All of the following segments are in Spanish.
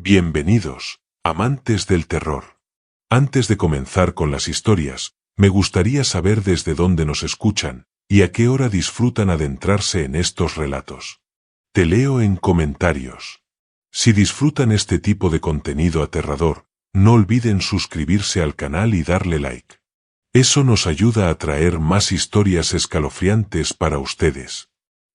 Bienvenidos, amantes del terror. Antes de comenzar con las historias, me gustaría saber desde dónde nos escuchan y a qué hora disfrutan adentrarse en estos relatos. Te leo en comentarios. Si disfrutan este tipo de contenido aterrador, no olviden suscribirse al canal y darle like. Eso nos ayuda a traer más historias escalofriantes para ustedes.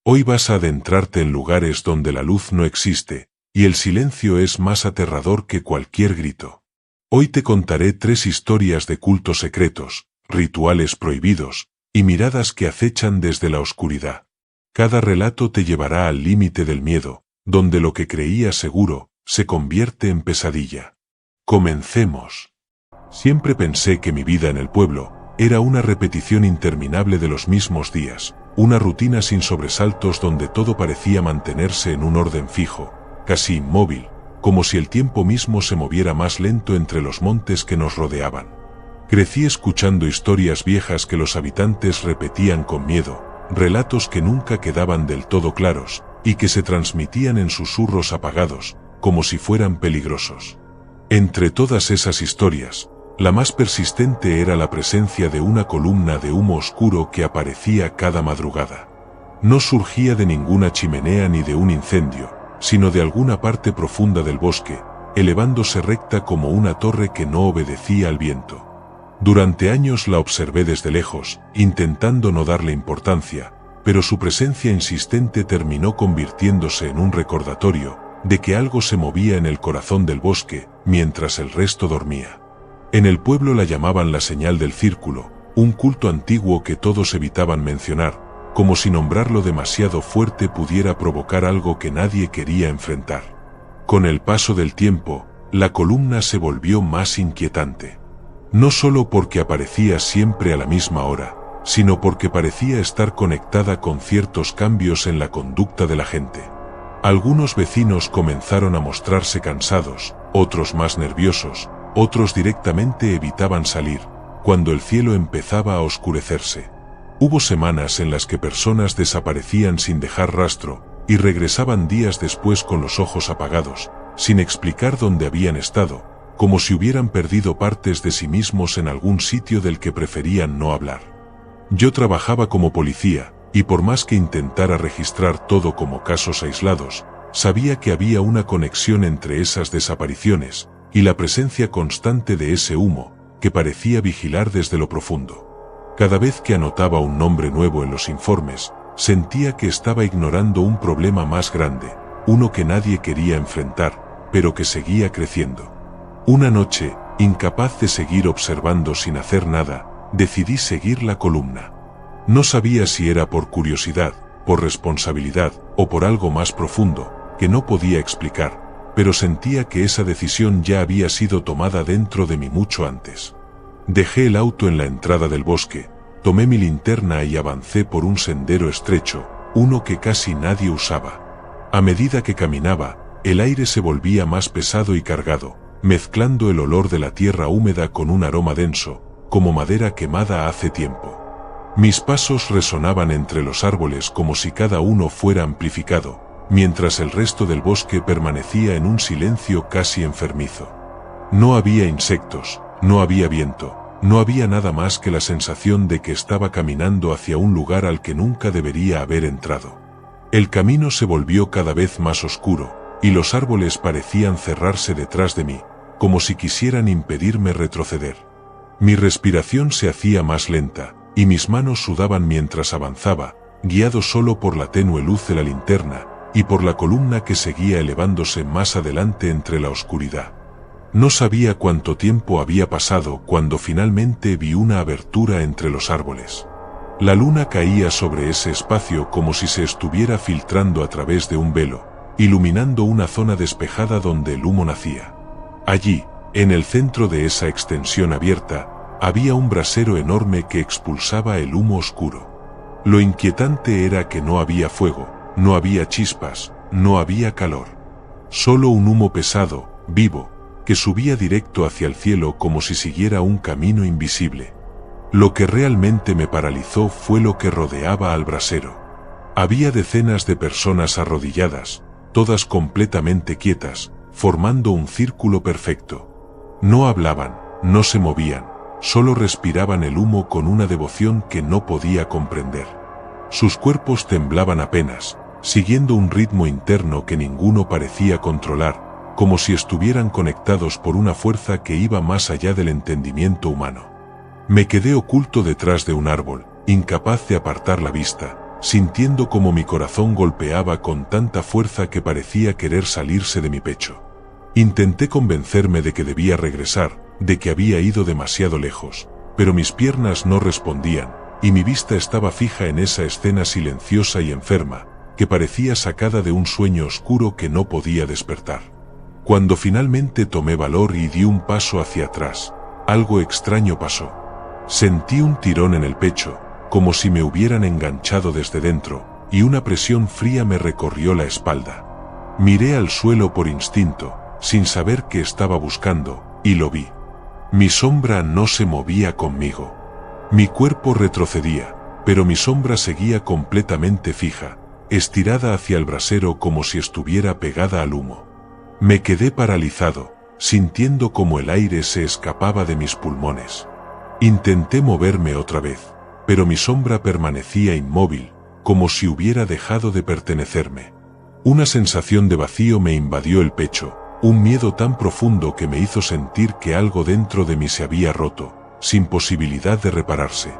Hoy vas a adentrarte en lugares donde la luz no existe, y el silencio es más aterrador que cualquier grito. Hoy te contaré 3 historias de cultos secretos, rituales prohibidos, y miradas que acechan desde la oscuridad. Cada relato te llevará al límite del miedo, donde lo que creías seguro, se convierte en pesadilla. Comencemos. Siempre pensé que mi vida en el pueblo era una repetición interminable de los mismos días, una rutina sin sobresaltos donde todo parecía mantenerse en un orden fijo, casi inmóvil, como si el tiempo mismo se moviera más lento entre los montes que nos rodeaban. Crecí escuchando historias viejas que los habitantes repetían con miedo, relatos que nunca quedaban del todo claros, y que se transmitían en susurros apagados, como si fueran peligrosos. Entre todas esas historias, la más persistente era la presencia de una columna de humo oscuro que aparecía cada madrugada. No surgía de ninguna chimenea ni de un incendio, sino de alguna parte profunda del bosque, elevándose recta como una torre que no obedecía al viento. Durante años la observé desde lejos, intentando no darle importancia, pero su presencia insistente terminó convirtiéndose en un recordatorio de que algo se movía en el corazón del bosque, mientras el resto dormía. En el pueblo la llamaban la señal del círculo, un culto antiguo que todos evitaban mencionar, como si nombrarlo demasiado fuerte pudiera provocar algo que nadie quería enfrentar. Con el paso del tiempo, la columna se volvió más inquietante. No solo porque aparecía siempre a la misma hora, sino porque parecía estar conectada con ciertos cambios en la conducta de la gente. Algunos vecinos comenzaron a mostrarse cansados, otros más nerviosos, otros directamente evitaban salir, cuando el cielo empezaba a oscurecerse. Hubo semanas en las que personas desaparecían sin dejar rastro, y regresaban días después con los ojos apagados, sin explicar dónde habían estado, como si hubieran perdido partes de sí mismos en algún sitio del que preferían no hablar. Yo trabajaba como policía, y por más que intentara registrar todo como casos aislados, sabía que había una conexión entre esas desapariciones, y la presencia constante de ese humo, que parecía vigilar desde lo profundo. Cada vez que anotaba un nombre nuevo en los informes, sentía que estaba ignorando un problema más grande, uno que nadie quería enfrentar, pero que seguía creciendo. Una noche, incapaz de seguir observando sin hacer nada, decidí seguir la columna. No sabía si era por curiosidad, por responsabilidad o por algo más profundo, que no podía explicar, pero sentía que esa decisión ya había sido tomada dentro de mí mucho antes. Dejé el auto en la entrada del bosque, tomé mi linterna y avancé por un sendero estrecho, uno que casi nadie usaba. A medida que caminaba, el aire se volvía más pesado y cargado, mezclando el olor de la tierra húmeda con un aroma denso, como madera quemada hace tiempo. Mis pasos resonaban entre los árboles como si cada uno fuera amplificado, mientras el resto del bosque permanecía en un silencio casi enfermizo. No había insectos, no había viento, no había nada más que la sensación de que estaba caminando hacia un lugar al que nunca debería haber entrado. El camino se volvió cada vez más oscuro, y los árboles parecían cerrarse detrás de mí, como si quisieran impedirme retroceder. Mi respiración se hacía más lenta, y mis manos sudaban mientras avanzaba, guiado solo por la tenue luz de la linterna, y por la columna que seguía elevándose más adelante entre la oscuridad. No sabía cuánto tiempo había pasado cuando finalmente vi una abertura entre los árboles. La luna caía sobre ese espacio como si se estuviera filtrando a través de un velo, iluminando una zona despejada donde el humo nacía. Allí, en el centro de esa extensión abierta, había un brasero enorme que expulsaba el humo oscuro. Lo inquietante era que no había fuego, no había chispas, no había calor. Solo un humo pesado, vivo, que subía directo hacia el cielo como si siguiera un camino invisible. Lo que realmente me paralizó fue lo que rodeaba al brasero. Había decenas de personas arrodilladas, todas completamente quietas, formando un círculo perfecto. No hablaban, no se movían, solo respiraban el humo con una devoción que no podía comprender. Sus cuerpos temblaban apenas, siguiendo un ritmo interno que ninguno parecía controlar, como si estuvieran conectados por una fuerza que iba más allá del entendimiento humano. Me quedé oculto detrás de un árbol, incapaz de apartar la vista, sintiendo como mi corazón golpeaba con tanta fuerza que parecía querer salirse de mi pecho. Intenté convencerme de que debía regresar, de que había ido demasiado lejos, pero mis piernas no respondían, y mi vista estaba fija en esa escena silenciosa y enferma, que parecía sacada de un sueño oscuro que no podía despertar. Cuando finalmente tomé valor y di un paso hacia atrás, algo extraño pasó. Sentí un tirón en el pecho, como si me hubieran enganchado desde dentro, y una presión fría me recorrió la espalda. Miré al suelo por instinto, sin saber qué estaba buscando, y lo vi. Mi sombra no se movía conmigo. Mi cuerpo retrocedía, pero mi sombra seguía completamente fija, estirada hacia el brasero como si estuviera pegada al humo. Me quedé paralizado, sintiendo como el aire se escapaba de mis pulmones. Intenté moverme otra vez, pero mi sombra permanecía inmóvil, como si hubiera dejado de pertenecerme. Una sensación de vacío me invadió el pecho, un miedo tan profundo que me hizo sentir que algo dentro de mí se había roto, sin posibilidad de repararse.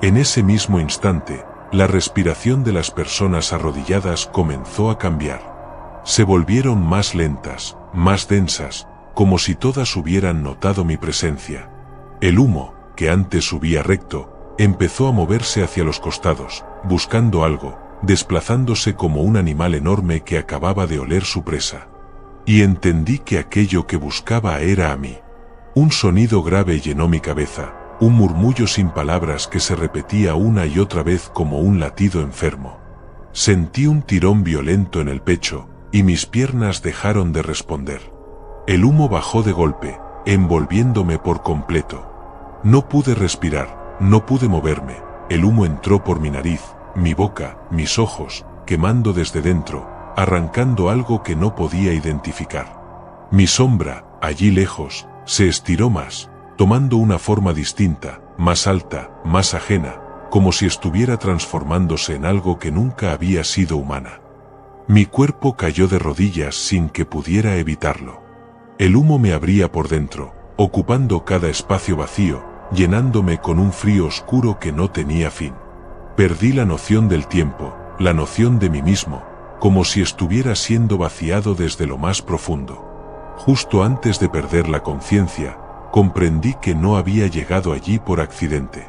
En ese mismo instante, la respiración de las personas arrodilladas comenzó a cambiar. Se volvieron más lentas, más densas, como si todas hubieran notado mi presencia. El humo, que antes subía recto, empezó a moverse hacia los costados, buscando algo, desplazándose como un animal enorme que acababa de oler su presa. Y entendí que aquello que buscaba era a mí. Un sonido grave llenó mi cabeza, un murmullo sin palabras que se repetía una y otra vez como un latido enfermo. Sentí un tirón violento en el pecho, y mis piernas dejaron de responder. El humo bajó de golpe, envolviéndome por completo. No pude respirar. No pude moverme, el humo entró por mi nariz, mi boca, mis ojos, quemando desde dentro, arrancando algo que no podía identificar. Mi sombra, allí lejos, se estiró más, tomando una forma distinta, más alta, más ajena, como si estuviera transformándose en algo que nunca había sido humana. Mi cuerpo cayó de rodillas sin que pudiera evitarlo. El humo me abría por dentro, ocupando cada espacio vacío, llenándome con un frío oscuro que no tenía fin. Perdí la noción del tiempo, la noción de mí mismo, como si estuviera siendo vaciado desde lo más profundo. Justo antes de perder la conciencia, comprendí que no había llegado allí por accidente.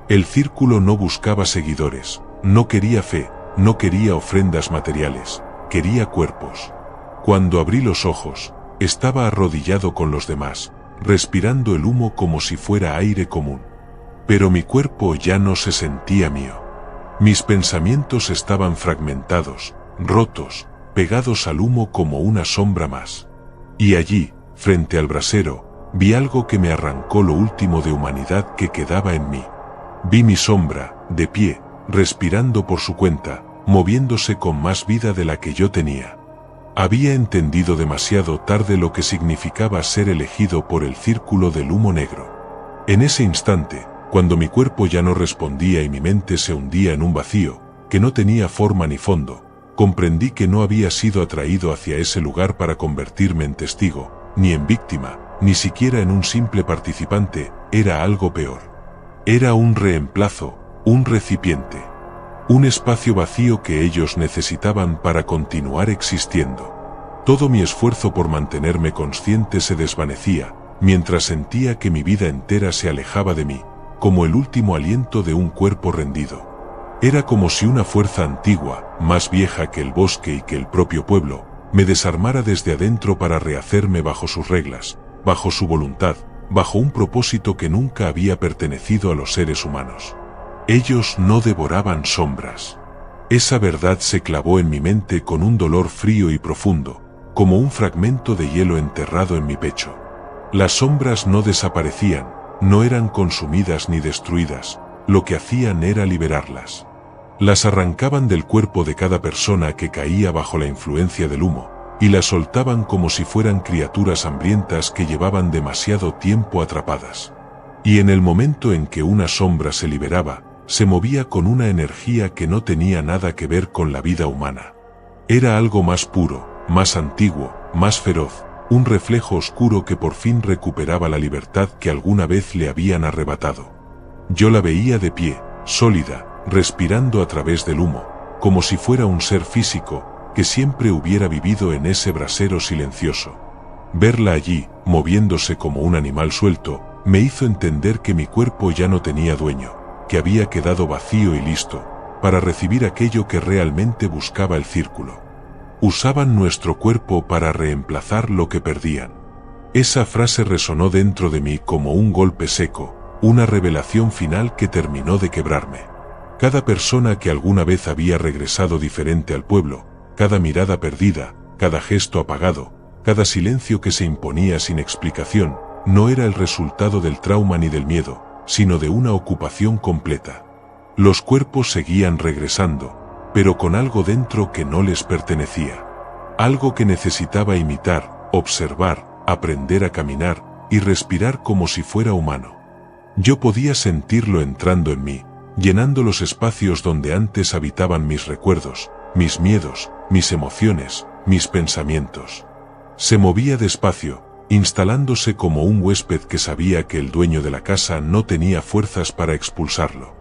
El círculo no buscaba seguidores, no quería fe, no quería ofrendas materiales, quería cuerpos. Cuando abrí los ojos, estaba arrodillado con los demás, respirando el humo como si fuera aire común. Pero mi cuerpo ya no se sentía mío. Mis pensamientos estaban fragmentados, rotos, pegados al humo como una sombra más. Y allí, frente al brasero, vi algo que me arrancó lo último de humanidad que quedaba en mí. Vi mi sombra, de pie, respirando por su cuenta, moviéndose con más vida de la que yo tenía. Había entendido demasiado tarde lo que significaba ser elegido por el círculo del humo negro. En ese instante, cuando mi cuerpo ya no respondía y mi mente se hundía en un vacío, que no tenía forma ni fondo, comprendí que no había sido atraído hacia ese lugar para convertirme en testigo, ni en víctima, ni siquiera en un simple participante, era algo peor. Era un reemplazo, un recipiente. Un espacio vacío que ellos necesitaban para continuar existiendo. Todo mi esfuerzo por mantenerme consciente se desvanecía, mientras sentía que mi vida entera se alejaba de mí, como el último aliento de un cuerpo rendido. Era como si una fuerza antigua, más vieja que el bosque y que el propio pueblo, me desarmara desde adentro para rehacerme bajo sus reglas, bajo su voluntad, bajo un propósito que nunca había pertenecido a los seres humanos. Ellos no devoraban sombras. Esa verdad se clavó en mi mente con un dolor frío y profundo, como un fragmento de hielo enterrado en mi pecho. Las sombras no desaparecían, no eran consumidas ni destruidas, lo que hacían era liberarlas. Las arrancaban del cuerpo de cada persona que caía bajo la influencia del humo, y las soltaban como si fueran criaturas hambrientas que llevaban demasiado tiempo atrapadas. Y en el momento en que una sombra se liberaba, se movía con una energía que no tenía nada que ver con la vida humana. Era algo más puro, más antiguo, más feroz, un reflejo oscuro que por fin recuperaba la libertad que alguna vez le habían arrebatado. Yo la veía de pie, sólida, respirando a través del humo, como si fuera un ser físico, que siempre hubiera vivido en ese brasero silencioso. Verla allí, moviéndose como un animal suelto, me hizo entender que mi cuerpo ya no tenía dueño, que había quedado vacío y listo, para recibir aquello que realmente buscaba el círculo. Usaban nuestro cuerpo para reemplazar lo que perdían. Esa frase resonó dentro de mí como un golpe seco, una revelación final que terminó de quebrarme. Cada persona que alguna vez había regresado diferente al pueblo, cada mirada perdida, cada gesto apagado, cada silencio que se imponía sin explicación, no era el resultado del trauma ni del miedo, sino de una ocupación completa. Los cuerpos seguían regresando, pero con algo dentro que no les pertenecía. Algo que necesitaba imitar, observar, aprender a caminar y respirar como si fuera humano. Yo podía sentirlo entrando en mí, llenando los espacios donde antes habitaban mis recuerdos, mis miedos, mis emociones, mis pensamientos. Se movía despacio, instalándose como un huésped que sabía que el dueño de la casa no tenía fuerzas para expulsarlo.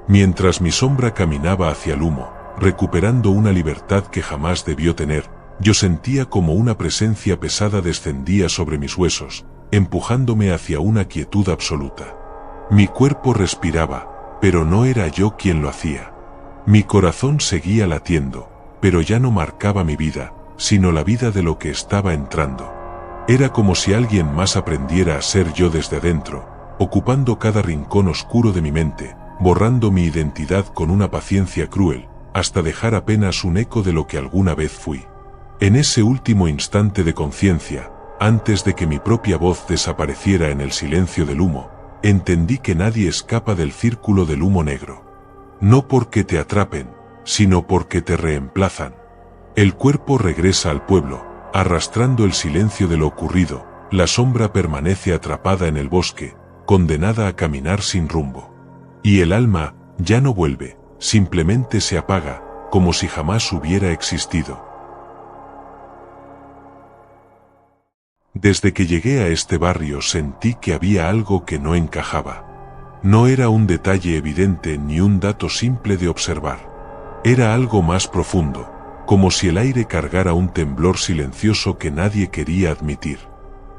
Mientras mi sombra caminaba hacia el humo, recuperando una libertad que jamás debió tener, yo sentía como una presencia pesada descendía sobre mis huesos, empujándome hacia una quietud absoluta. Mi cuerpo respiraba, pero no era yo quien lo hacía. Mi corazón seguía latiendo, pero ya no marcaba mi vida, sino la vida de lo que estaba entrando. Era como si alguien más aprendiera a ser yo desde adentro, ocupando cada rincón oscuro de mi mente, borrando mi identidad con una paciencia cruel, hasta dejar apenas un eco de lo que alguna vez fui. En ese último instante de conciencia, antes de que mi propia voz desapareciera en el silencio del humo, entendí que nadie escapa del círculo del humo negro. No porque te atrapen, sino porque te reemplazan. El cuerpo regresa al pueblo, arrastrando el silencio de lo ocurrido, la sombra permanece atrapada en el bosque, condenada a caminar sin rumbo. Y el alma ya no vuelve, simplemente se apaga, como si jamás hubiera existido. Desde que llegué a este barrio sentí que había algo que no encajaba. No era un detalle evidente ni un dato simple de observar. Era algo más profundo, como si el aire cargara un temblor silencioso que nadie quería admitir.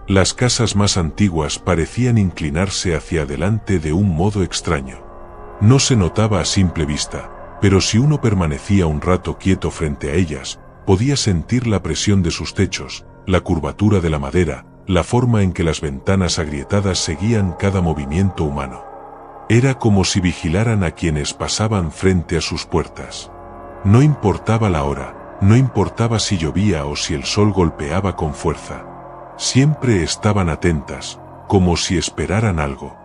Las casas más antiguas parecían inclinarse hacia adelante de un modo extraño. No se notaba a simple vista, pero si uno permanecía un rato quieto frente a ellas, podía sentir la presión de sus techos, la curvatura de la madera, la forma en que las ventanas agrietadas seguían cada movimiento humano. Era como si vigilaran a quienes pasaban frente a sus puertas. No importaba la hora, no importaba si llovía o si el sol golpeaba con fuerza. Siempre estaban atentas, como si esperaran algo.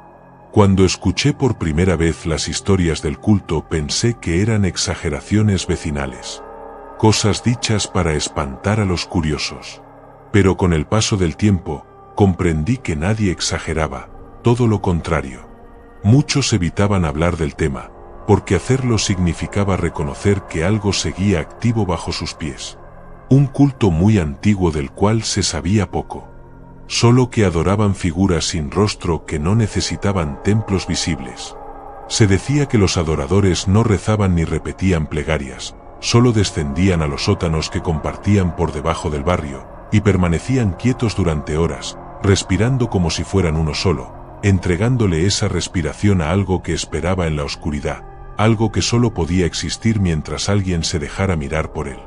Cuando escuché por primera vez las historias del culto pensé que eran exageraciones vecinales. Cosas dichas para espantar a los curiosos. Pero con el paso del tiempo, comprendí que nadie exageraba, todo lo contrario. Muchos evitaban hablar del tema, porque hacerlo significaba reconocer que algo seguía activo bajo sus pies. Un culto muy antiguo del cual se sabía poco. Solo que adoraban figuras sin rostro que no necesitaban templos visibles. Se decía que los adoradores no rezaban ni repetían plegarias, solo descendían a los sótanos que compartían por debajo del barrio, y permanecían quietos durante horas, respirando como si fueran uno solo, entregándole esa respiración a algo que esperaba en la oscuridad, algo que solo podía existir mientras alguien se dejara mirar por él.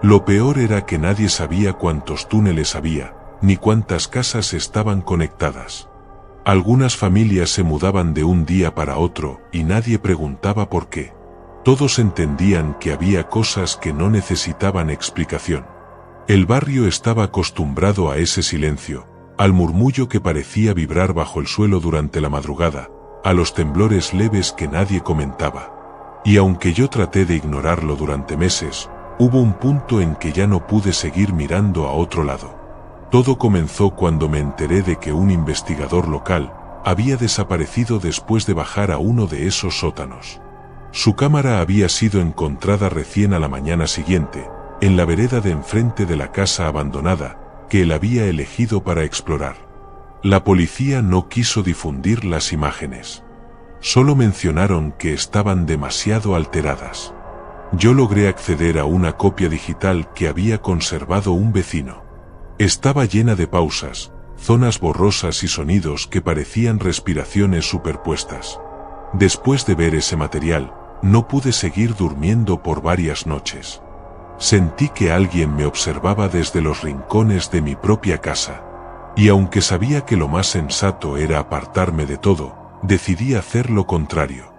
Lo peor era que nadie sabía cuántos túneles había, ni cuántas casas estaban conectadas. Algunas familias se mudaban de un día para otro y nadie preguntaba por qué. Todos entendían que había cosas que no necesitaban explicación. El barrio estaba acostumbrado a ese silencio, al murmullo que parecía vibrar bajo el suelo durante la madrugada, a los temblores leves que nadie comentaba. Y aunque yo traté de ignorarlo durante meses, Hubo un punto en que ya no pude seguir mirando a otro lado. Todo comenzó cuando me enteré de que un investigador local había desaparecido después de bajar a uno de esos sótanos. Su cámara había sido encontrada recién a la mañana siguiente, en la vereda de enfrente de la casa abandonada que él había elegido para explorar. La policía no quiso difundir las imágenes. Solo mencionaron que estaban demasiado alteradas. Yo logré acceder a una copia digital que había conservado un vecino. Estaba llena de pausas, zonas borrosas y sonidos que parecían respiraciones superpuestas. Después de ver ese material, no pude seguir durmiendo por varias noches. Sentí que alguien me observaba desde los rincones de mi propia casa. Y aunque sabía que lo más sensato era apartarme de todo, decidí hacer lo contrario.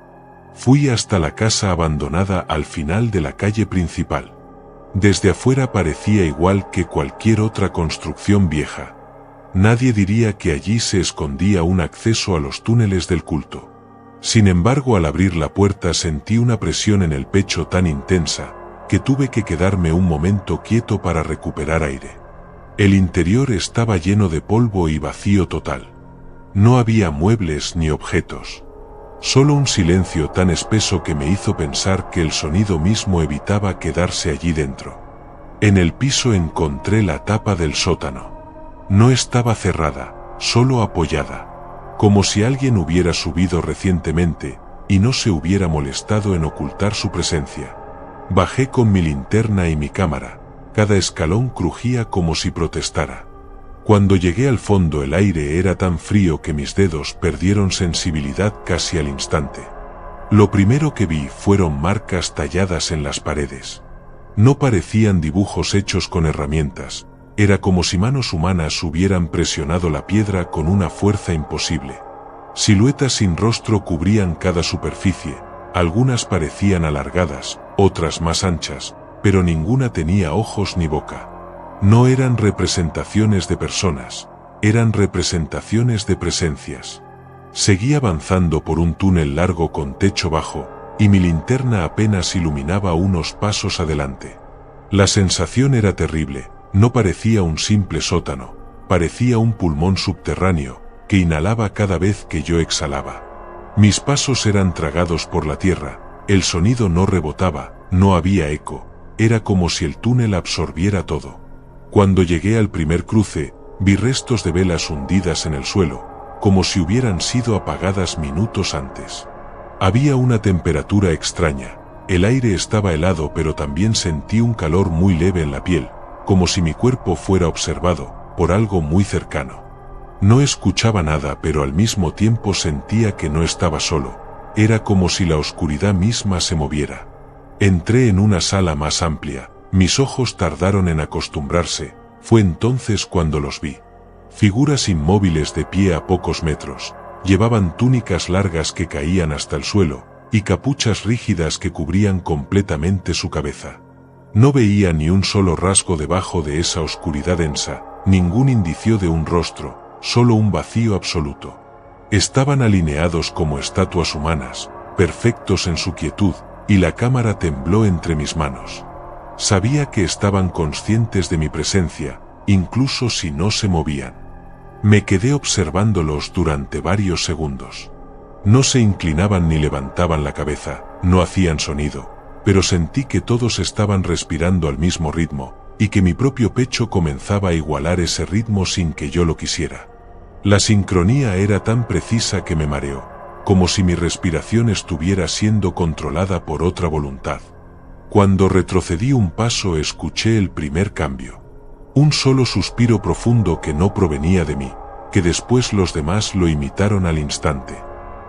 Fui hasta la casa abandonada al final de la calle principal. Desde afuera parecía igual que cualquier otra construcción vieja. Nadie diría que allí se escondía un acceso a los túneles del culto. Sin embargo, al abrir la puerta sentí una presión en el pecho tan intensa que tuve que quedarme un momento quieto para recuperar aire. El interior estaba lleno de polvo y vacío total. No había muebles ni objetos. Solo un silencio tan espeso que me hizo pensar que el sonido mismo evitaba quedarse allí dentro. En el piso encontré la tapa del sótano. No estaba cerrada, solo apoyada, como si alguien hubiera subido recientemente y no se hubiera molestado en ocultar su presencia. Bajé con mi linterna y mi cámara. Cada escalón crujía como si protestara. Cuando llegué al fondo el aire era tan frío que mis dedos perdieron sensibilidad casi al instante. Lo primero que vi fueron marcas talladas en las paredes. No parecían dibujos hechos con herramientas, era como si manos humanas hubieran presionado la piedra con una fuerza imposible. Siluetas sin rostro cubrían cada superficie, algunas parecían alargadas, otras más anchas, pero ninguna tenía ojos ni boca. No eran representaciones de personas, eran representaciones de presencias. Seguí avanzando por un túnel largo con techo bajo, y mi linterna apenas iluminaba unos pasos adelante. La sensación era terrible, no parecía un simple sótano, parecía un pulmón subterráneo, que inhalaba cada vez que yo exhalaba. Mis pasos eran tragados por la tierra, el sonido no rebotaba, no había eco, era como si el túnel absorbiera todo. Cuando llegué al primer cruce, vi restos de velas hundidas en el suelo, como si hubieran sido apagadas minutos antes. Había una temperatura extraña, el aire estaba helado pero también sentí un calor muy leve en la piel, como si mi cuerpo fuera observado por algo muy cercano. No escuchaba nada pero al mismo tiempo sentía que no estaba solo, era como si la oscuridad misma se moviera. Entré en una sala más amplia, mis ojos tardaron en acostumbrarse, fue entonces cuando los vi. Figuras inmóviles de pie a pocos metros, llevaban túnicas largas que caían hasta el suelo, y capuchas rígidas que cubrían completamente su cabeza. No veía ni un solo rasgo debajo de esa oscuridad densa, ningún indicio de un rostro, solo un vacío absoluto. Estaban alineados como estatuas humanas, perfectos en su quietud, y la cámara tembló entre mis manos. Sabía que estaban conscientes de mi presencia, incluso si no se movían. Me quedé observándolos durante varios segundos. No se inclinaban ni levantaban la cabeza, no hacían sonido, pero sentí que todos estaban respirando al mismo ritmo, y que mi propio pecho comenzaba a igualar ese ritmo sin que yo lo quisiera. La sincronía era tan precisa que me mareó, como si mi respiración estuviera siendo controlada por otra voluntad. Cuando retrocedí un paso escuché el primer cambio. Un solo suspiro profundo que no provenía de mí, que después los demás lo imitaron al instante.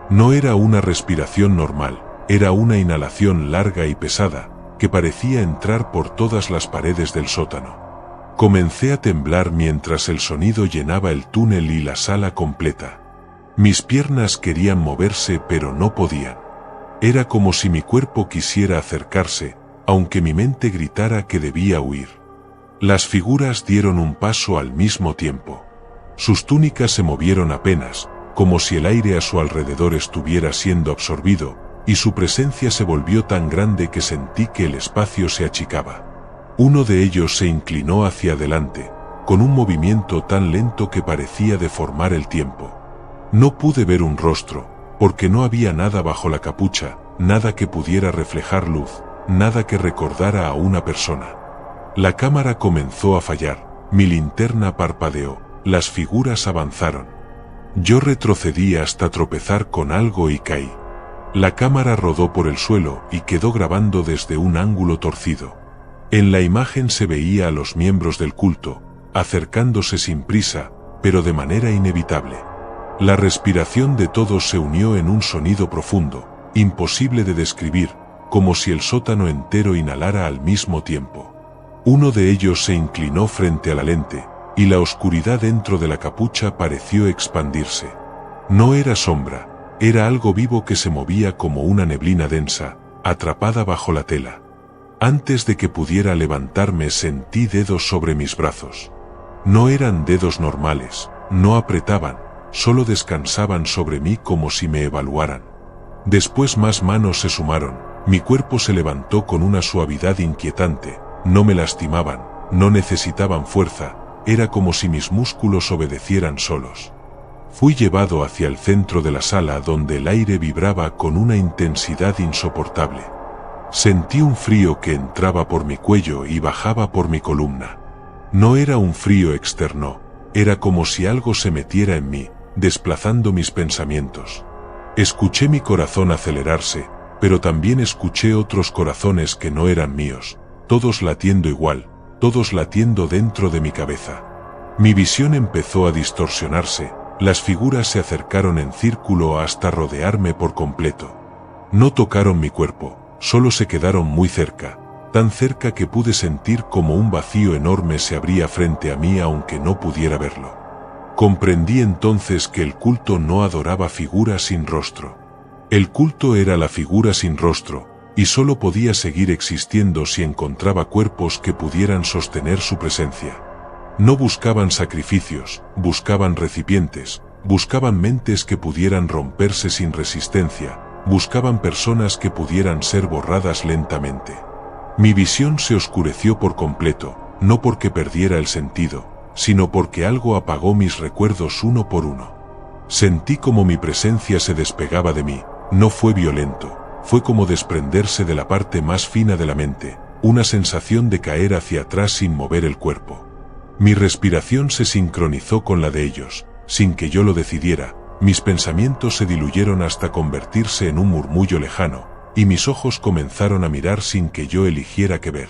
No era una respiración normal, era una inhalación larga y pesada, que parecía entrar por todas las paredes del sótano. Comencé a temblar mientras el sonido llenaba el túnel y la sala completa. Mis piernas querían moverse pero no podían. Era como si mi cuerpo quisiera acercarse, aunque mi mente gritara que debía huir. Las figuras dieron un paso al mismo tiempo. Sus túnicas se movieron apenas, como si el aire a su alrededor estuviera siendo absorbido, y su presencia se volvió tan grande que sentí que el espacio se achicaba. Uno de ellos se inclinó hacia adelante, con un movimiento tan lento que parecía deformar el tiempo. No pude ver un rostro, porque no había nada bajo la capucha, nada que pudiera reflejar luz, nada que recordara a una persona. La cámara comenzó a fallar, mi linterna parpadeó, las figuras avanzaron. Yo retrocedí hasta tropezar con algo y caí. La cámara rodó por el suelo y quedó grabando desde un ángulo torcido. En la imagen se veía a los miembros del culto, acercándose sin prisa, pero de manera inevitable. La respiración de todos se unió en un sonido profundo, imposible de describir, como si el sótano entero inhalara al mismo tiempo. Uno de ellos se inclinó frente a la lente, y la oscuridad dentro de la capucha pareció expandirse. No era sombra, era algo vivo que se movía como una neblina densa, atrapada bajo la tela. Antes de que pudiera levantarme sentí dedos sobre mis brazos. No eran dedos normales, no apretaban, solo descansaban sobre mí como si me evaluaran. Después más manos se sumaron, mi cuerpo se levantó con una suavidad inquietante, no me lastimaban, no necesitaban fuerza, era como si mis músculos obedecieran solos. Fui llevado hacia el centro de la sala donde el aire vibraba con una intensidad insoportable. Sentí un frío que entraba por mi cuello y bajaba por mi columna. No era un frío externo, era como si algo se metiera en mí, desplazando mis pensamientos. Escuché mi corazón acelerarse, pero también escuché otros corazones que no eran míos, todos latiendo igual, todos latiendo dentro de mi cabeza. Mi visión empezó a distorsionarse, las figuras se acercaron en círculo hasta rodearme por completo. No tocaron mi cuerpo, solo se quedaron muy cerca, tan cerca que pude sentir como un vacío enorme se abría frente a mí aunque no pudiera verlo. Comprendí entonces que el culto no adoraba figuras sin rostro. El culto era la figura sin rostro, y solo podía seguir existiendo si encontraba cuerpos que pudieran sostener su presencia. No buscaban sacrificios, buscaban recipientes, buscaban mentes que pudieran romperse sin resistencia, buscaban personas que pudieran ser borradas lentamente. Mi visión se oscureció por completo, no porque perdiera el sentido, sino porque algo apagó mis recuerdos uno por uno. Sentí como mi presencia se despegaba de mí, no fue violento, fue como desprenderse de la parte más fina de la mente, una sensación de caer hacia atrás sin mover el cuerpo. Mi respiración se sincronizó con la de ellos, sin que yo lo decidiera, mis pensamientos se diluyeron hasta convertirse en un murmullo lejano, y mis ojos comenzaron a mirar sin que yo eligiera qué ver.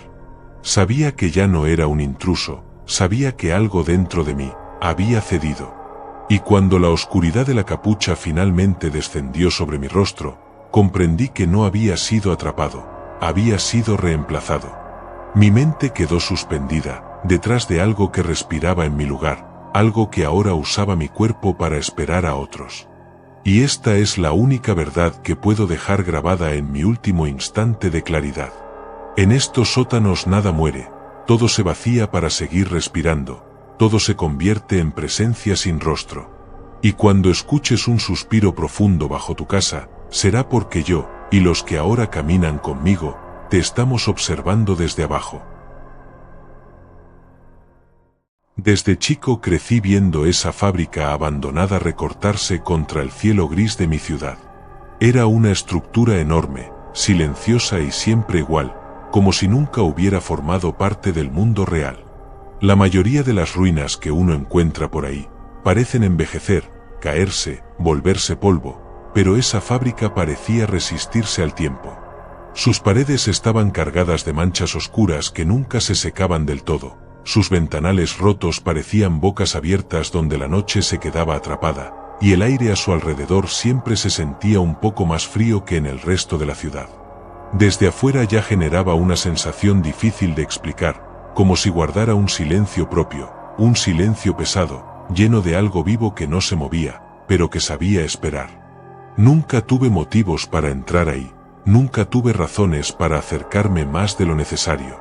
Sabía que ya no era un intruso, sabía que algo dentro de mí había cedido. Y cuando la oscuridad de la capucha finalmente descendió sobre mi rostro, comprendí que no había sido atrapado, había sido reemplazado. Mi mente quedó suspendida, detrás de algo que respiraba en mi lugar, algo que ahora usaba mi cuerpo para esperar a otros. Y esta es la única verdad que puedo dejar grabada en mi último instante de claridad. En estos sótanos nada muere, todo se vacía para seguir respirando, todo se convierte en presencia sin rostro. Y cuando escuches un suspiro profundo bajo tu casa, será porque yo, y los que ahora caminan conmigo, te estamos observando desde abajo. Desde chico crecí viendo esa fábrica abandonada recortarse contra el cielo gris de mi ciudad. Era una estructura enorme, silenciosa y siempre igual, como si nunca hubiera formado parte del mundo real. La mayoría de las ruinas que uno encuentra por ahí, parecen envejecer, caerse, volverse polvo, pero esa fábrica parecía resistirse al tiempo. Sus paredes estaban cargadas de manchas oscuras que nunca se secaban del todo. Sus ventanales rotos parecían bocas abiertas donde la noche se quedaba atrapada, y el aire a su alrededor siempre se sentía un poco más frío que en el resto de la ciudad. Desde afuera ya generaba una sensación difícil de explicar, como si guardara un silencio propio, un silencio pesado, lleno de algo vivo que no se movía, pero que sabía esperar. Nunca tuve motivos para entrar ahí, nunca tuve razones para acercarme más de lo necesario.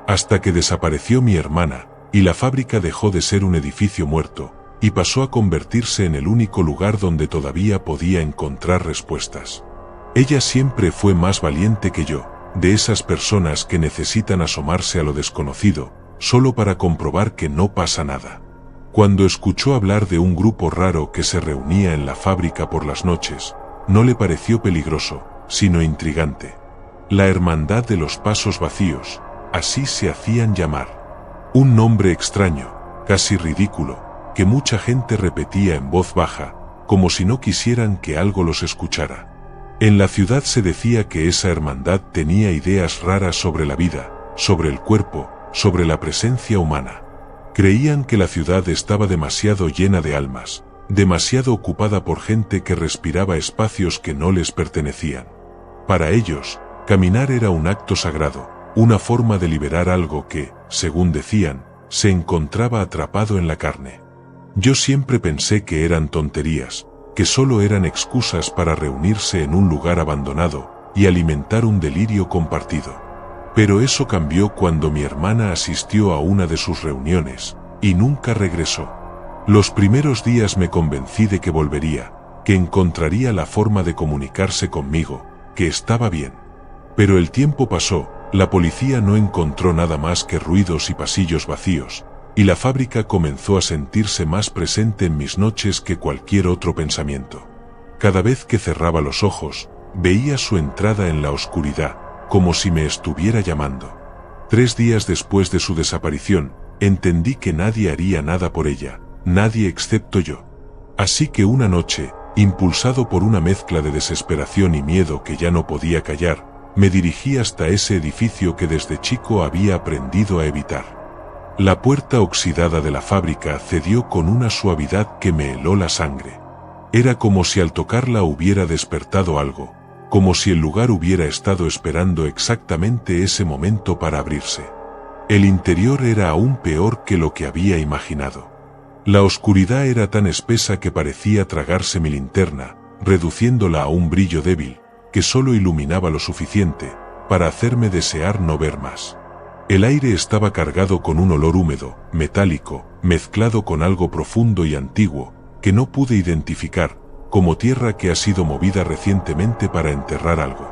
Hasta que desapareció mi hermana, y la fábrica dejó de ser un edificio muerto, y pasó a convertirse en el único lugar donde todavía podía encontrar respuestas. Ella siempre fue más valiente que yo, de esas personas que necesitan asomarse a lo desconocido, solo para comprobar que no pasa nada. Cuando escuchó hablar de un grupo raro que se reunía en la fábrica por las noches, no le pareció peligroso, sino intrigante. La Hermandad de los Pasos Vacíos, así se hacían llamar. Un nombre extraño, casi ridículo, que mucha gente repetía en voz baja, como si no quisieran que algo los escuchara. En la ciudad se decía que esa hermandad tenía ideas raras sobre la vida, sobre el cuerpo, sobre la presencia humana. Creían que la ciudad estaba demasiado llena de almas, demasiado ocupada por gente que respiraba espacios que no les pertenecían. Para ellos, caminar era un acto sagrado, una forma de liberar algo que, según decían, se encontraba atrapado en la carne. Yo siempre pensé que eran tonterías, que solo eran excusas para reunirse en un lugar abandonado y alimentar un delirio compartido. Pero eso cambió cuando mi hermana asistió a una de sus reuniones, y nunca regresó. Los primeros días me convencí de que volvería, que encontraría la forma de comunicarse conmigo, que estaba bien. Pero el tiempo pasó, la policía no encontró nada más que ruidos y pasillos vacíos, y la fábrica comenzó a sentirse más presente en mis noches que cualquier otro pensamiento. Cada vez que cerraba los ojos, veía su entrada en la oscuridad, como si me estuviera llamando. 3 días después de su desaparición, entendí que nadie haría nada por ella, nadie excepto yo. Así que una noche, impulsado por una mezcla de desesperación y miedo que ya no podía callar, me dirigí hasta ese edificio que desde chico había aprendido a evitar. La puerta oxidada de la fábrica cedió con una suavidad que me heló la sangre. Era como si al tocarla hubiera despertado algo, como si el lugar hubiera estado esperando exactamente ese momento para abrirse. El interior era aún peor que lo que había imaginado. La oscuridad era tan espesa que parecía tragarse mi linterna, reduciéndola a un brillo débil, que solo iluminaba lo suficiente para hacerme desear no ver más. El aire estaba cargado con un olor húmedo, metálico, mezclado con algo profundo y antiguo, que no pude identificar, como tierra que ha sido movida recientemente para enterrar algo.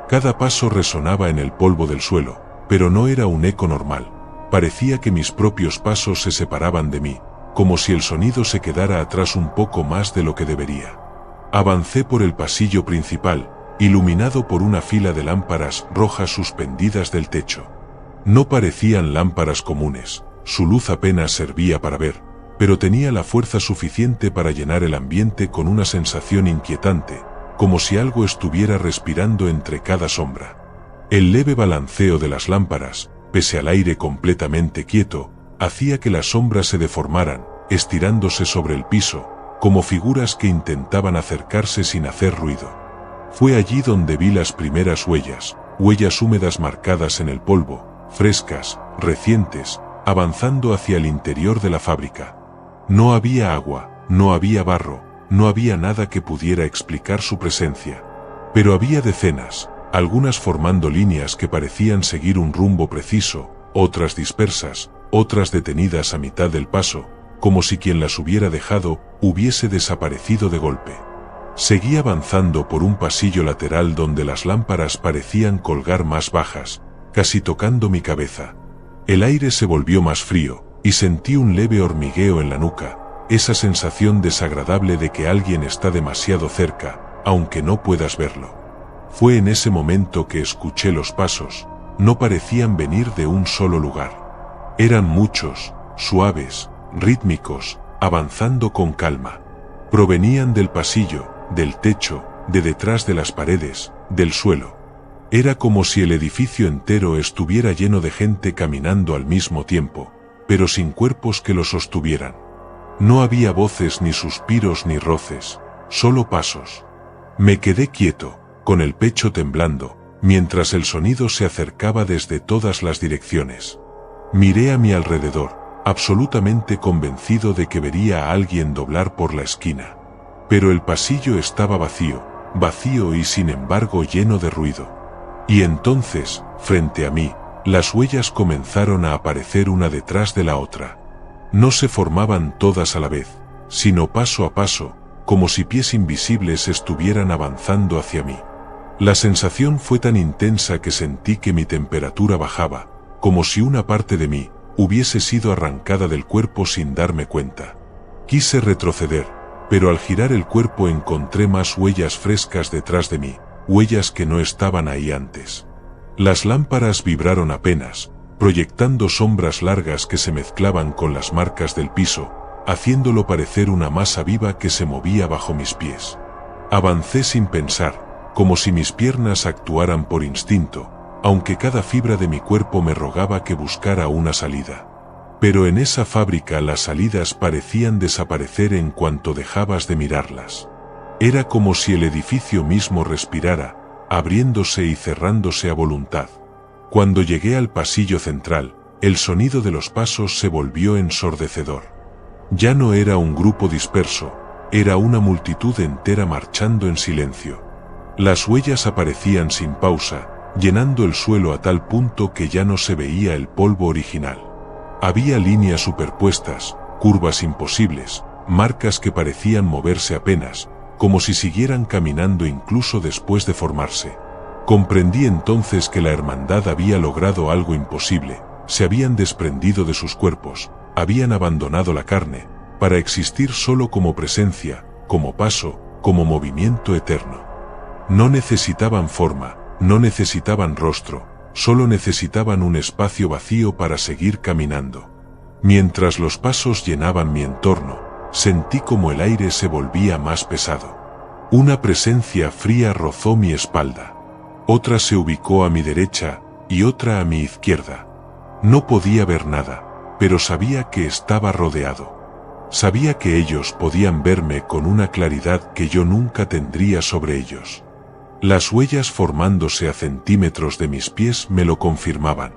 Cada paso resonaba en el polvo del suelo, pero no era un eco normal. Parecía que mis propios pasos se separaban de mí, como si el sonido se quedara atrás un poco más de lo que debería. Avancé por el pasillo principal, iluminado por una fila de lámparas rojas suspendidas del techo. No parecían lámparas comunes, su luz apenas servía para ver, pero tenía la fuerza suficiente para llenar el ambiente con una sensación inquietante, como si algo estuviera respirando entre cada sombra. El leve balanceo de las lámparas, pese al aire completamente quieto, hacía que las sombras se deformaran, estirándose sobre el piso, como figuras que intentaban acercarse sin hacer ruido. Fue allí donde vi las primeras huellas húmedas marcadas en el polvo, frescas, recientes, avanzando hacia el interior de la fábrica. No había agua, no había barro, no había nada que pudiera explicar su presencia. Pero había decenas, algunas formando líneas que parecían seguir un rumbo preciso, otras dispersas, otras detenidas a mitad del paso, como si quien las hubiera dejado hubiese desaparecido de golpe. Seguí avanzando por un pasillo lateral donde las lámparas parecían colgar más bajas, casi tocando mi cabeza. El aire se volvió más frío, y sentí un leve hormigueo en la nuca, esa sensación desagradable de que alguien está demasiado cerca, aunque no puedas verlo. Fue en ese momento que escuché los pasos, no parecían venir de un solo lugar. Eran muchos, suaves, rítmicos, avanzando con calma. Provenían del pasillo, del techo, de detrás de las paredes, del suelo. Era como si el edificio entero estuviera lleno de gente caminando al mismo tiempo, pero sin cuerpos que lo sostuvieran. No había voces ni suspiros ni roces, solo pasos. Me quedé quieto, con el pecho temblando, mientras el sonido se acercaba desde todas las direcciones. Miré a mi alrededor, absolutamente convencido de que vería a alguien doblar por la esquina. Pero el pasillo estaba vacío, vacío y sin embargo lleno de ruido. Y entonces, frente a mí, las huellas comenzaron a aparecer una detrás de la otra. No se formaban todas a la vez, sino paso a paso, como si pies invisibles estuvieran avanzando hacia mí. La sensación fue tan intensa que sentí que mi temperatura bajaba, como si una parte de mí hubiese sido arrancada del cuerpo sin darme cuenta. Quise retroceder, pero al girar el cuerpo encontré más huellas frescas detrás de mí, huellas que no estaban ahí antes. Las lámparas vibraron apenas, proyectando sombras largas que se mezclaban con las marcas del piso, haciéndolo parecer una masa viva que se movía bajo mis pies. Avancé sin pensar, como si mis piernas actuaran por instinto, aunque cada fibra de mi cuerpo me rogaba que buscara una salida. Pero en esa fábrica las salidas parecían desaparecer en cuanto dejabas de mirarlas. Era como si el edificio mismo respirara, abriéndose y cerrándose a voluntad. Cuando llegué al pasillo central, el sonido de los pasos se volvió ensordecedor. Ya no era un grupo disperso, era una multitud entera marchando en silencio. Las huellas aparecían sin pausa, llenando el suelo a tal punto que ya no se veía el polvo original. Había líneas superpuestas, curvas imposibles, marcas que parecían moverse apenas, como si siguieran caminando incluso después de formarse. Comprendí entonces que la hermandad había logrado algo imposible, se habían desprendido de sus cuerpos, habían abandonado la carne, para existir solo como presencia, como paso, como movimiento eterno. No necesitaban forma, no necesitaban rostro, solo necesitaban un espacio vacío para seguir caminando. Mientras los pasos llenaban mi entorno, sentí como el aire se volvía más pesado. Una presencia fría rozó mi espalda. Otra se ubicó a mi derecha y otra a mi izquierda. No podía ver nada, pero sabía que estaba rodeado. Sabía que ellos podían verme con una claridad que yo nunca tendría sobre ellos. Las huellas formándose a centímetros de mis pies me lo confirmaban.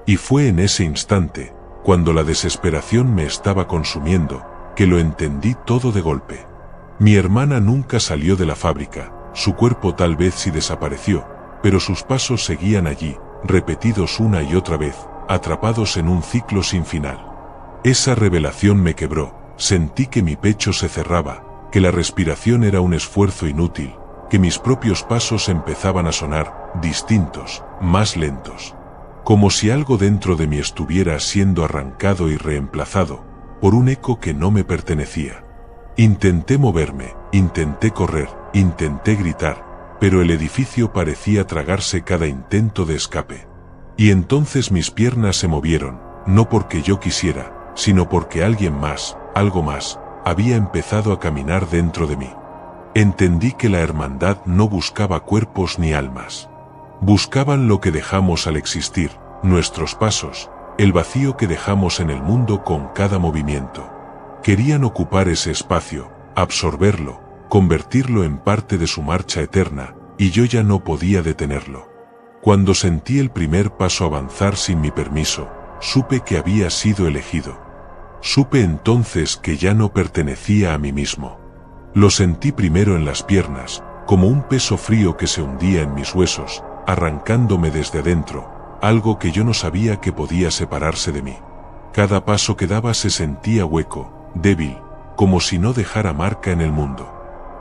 Y fue en ese instante, cuando la desesperación me estaba consumiendo, que lo entendí todo de golpe. Mi hermana nunca salió de la fábrica, su cuerpo tal vez sí desapareció, pero sus pasos seguían allí, repetidos una y otra vez, atrapados en un ciclo sin final. Esa revelación me quebró, sentí que mi pecho se cerraba, que la respiración era un esfuerzo inútil, que mis propios pasos empezaban a sonar, distintos, más lentos. Como si algo dentro de mí estuviera siendo arrancado y reemplazado, por un eco que no me pertenecía. Intenté moverme, intenté correr, intenté gritar, pero el edificio parecía tragarse cada intento de escape. Y entonces mis piernas se movieron, no porque yo quisiera, sino porque alguien más, algo más, había empezado a caminar dentro de mí. Entendí que la hermandad no buscaba cuerpos ni almas. Buscaban lo que dejamos al existir, nuestros pasos, el vacío que dejamos en el mundo con cada movimiento. Querían ocupar ese espacio, absorberlo, convertirlo en parte de su marcha eterna, y yo ya no podía detenerlo. Cuando sentí el primer paso avanzar sin mi permiso, supe que había sido elegido. Supe entonces que ya no pertenecía a mí mismo. Lo sentí primero en las piernas, como un peso frío que se hundía en mis huesos, arrancándome desde adentro, algo que yo no sabía que podía separarse de mí. Cada paso que daba se sentía hueco, débil, como si no dejara marca en el mundo.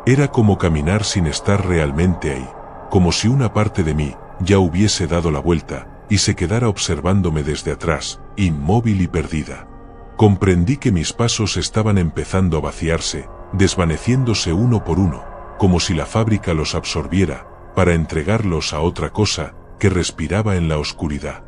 Era como caminar sin estar realmente ahí, como si una parte de mí ya hubiese dado la vuelta y se quedara observándome desde atrás, inmóvil y perdida. Comprendí que mis pasos estaban empezando a vaciarse, desvaneciéndose uno por uno, como si la fábrica los absorbiera, para entregarlos a otra cosa que respiraba en la oscuridad.